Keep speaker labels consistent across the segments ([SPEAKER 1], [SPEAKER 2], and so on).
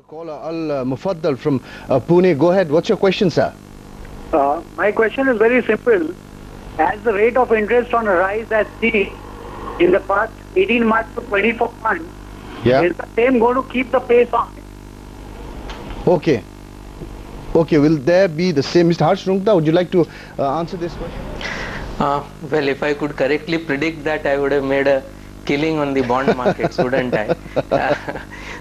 [SPEAKER 1] Caller Al Mufaddal from Pune. Go ahead. What's your question, sir?
[SPEAKER 2] My question is very simple. As the rate of interest on a rise has seen in the past 18 months to 24 months, is the same going to keep the pace on?
[SPEAKER 1] Okay. Okay, will there be the same? Mr. Harsh Rungta, would you like to answer this question?
[SPEAKER 3] Well, if I could correctly predict that, I would have made a killing on the bond markets, wouldn't I?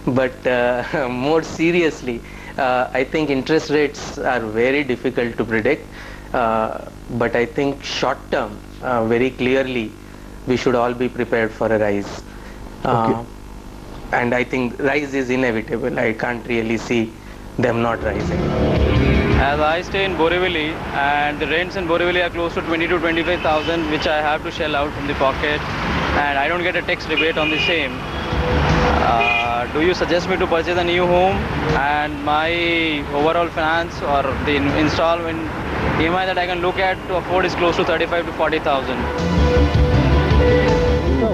[SPEAKER 3] But more seriously, I think interest rates are very difficult to predict. But I think short term, very clearly, we should all be prepared for a rise. And I think rise is inevitable. I can't really see them not rising.
[SPEAKER 4] As I stay in Borivali, and the rents in Borivali are close to 20 to 25,000, which I have to shell out from the pocket, and I don't get a tax rebate on the same. Do you suggest me to purchase a new home, and my overall finance or the installment EMI that I can look at to afford is close to 35 to 40,000?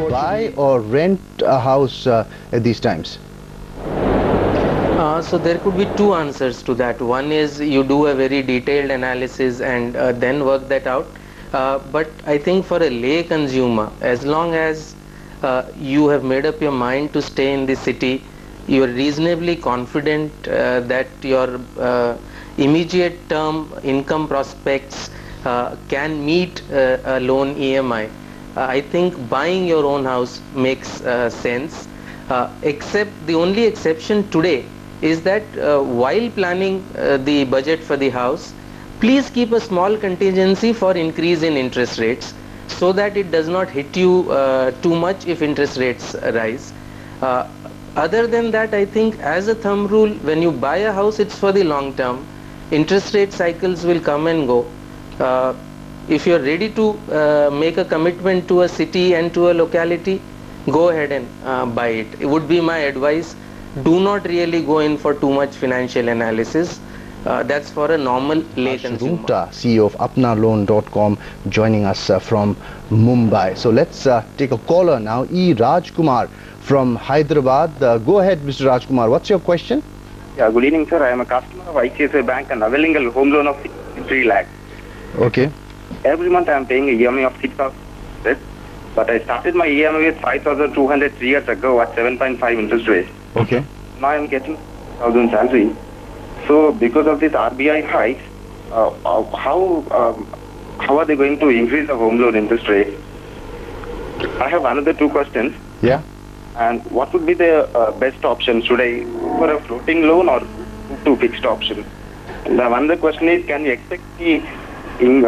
[SPEAKER 1] Buy or rent a house at these times?
[SPEAKER 3] So there could be two answers to that. One is you do a very detailed analysis and then work that out. But I think for a lay consumer, as long as you have made up your mind to stay in the city, you are reasonably confident that your immediate term income prospects can meet a loan EMI. I think buying your own house makes sense, except the only exception today is that while planning the budget for the house, please keep a small contingency for increase in interest rates so that it does not hit you too much if interest rates rise. Other than that, I think as a thumb rule, when you buy a house, it's for the long term. Interest rate cycles will come and go. If you're ready to make a commitment to a city and to a locality, go ahead and buy it. It would be my advice. Do not really go in for too much financial analysis. That's for a normal lay consumer.
[SPEAKER 1] Rungta, CEO of apnaloan.com, joining us from Mumbai. So let's take a caller now. E. Rajkumar from Hyderabad. Go ahead, Mr. Rajkumar. What's your question?
[SPEAKER 5] Yeah, good evening, sir. I am a customer of ICICI Bank and availing a home loan of 3 lakhs.
[SPEAKER 1] Okay.
[SPEAKER 5] Every month I am paying a EMI of 6,000. But I started my EMI with 5,200 3 years ago at 7.5 interest rate.
[SPEAKER 1] Okay.
[SPEAKER 5] Now I am getting 1,000 salary. So because of this RBI hike, how are they going to increase the home loan interest rate? I have another 2 questions.
[SPEAKER 1] Yeah.
[SPEAKER 5] And what would be the best option? Should I go for a floating loan or move to fixed option? And the another question is, can you expect the in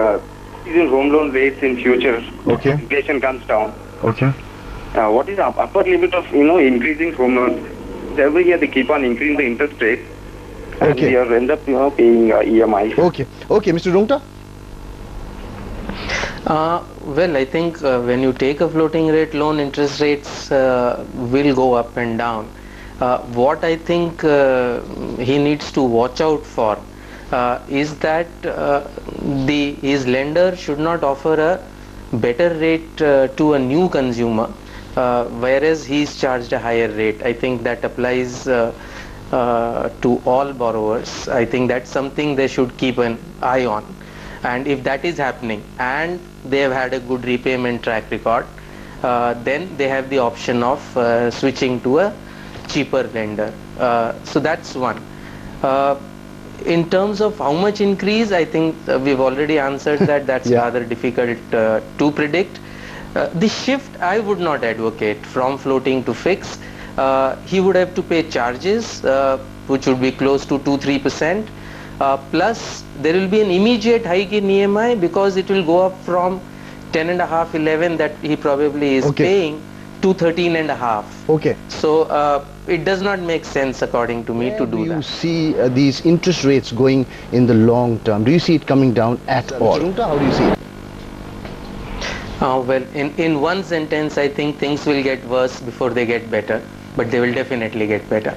[SPEAKER 5] home loan rates in future?
[SPEAKER 1] Okay.
[SPEAKER 5] Inflation comes down.
[SPEAKER 1] Okay.
[SPEAKER 5] What is the upper limit of increasing home loans? Every year they keep on increasing the interest rate. And
[SPEAKER 1] Okay.
[SPEAKER 5] we end up paying EMI.
[SPEAKER 1] Okay. Okay, Mr. Rungta?
[SPEAKER 3] Well, I think when you take a floating rate loan, interest rates will go up and down. What I think he needs to watch out for is that his lender should not offer a better rate to a new consumer, whereas he's charged a higher rate. I think that applies to all borrowers. I think that's something they should keep an eye on. And if that is happening and they have had a good repayment track record, then they have the option of switching to a cheaper lender. So that's one. In terms of how much increase, I think we've already answered that. That's rather difficult to predict. The shift I would not advocate from floating to fixed. He would have to pay charges which would be close to 2-3%. Plus there will be an immediate hike in EMI because it will go up from 10.5, 11 that he probably is paying to 13.5.
[SPEAKER 1] Okay.
[SPEAKER 3] So it does not make sense according to me to do that.
[SPEAKER 1] Do you see these interest rates going in the long term? Do you see it coming down at all? Mr. Rungta, how do you see it?
[SPEAKER 3] Well, in one sentence, I think things will get worse before they get better, but they will definitely get better.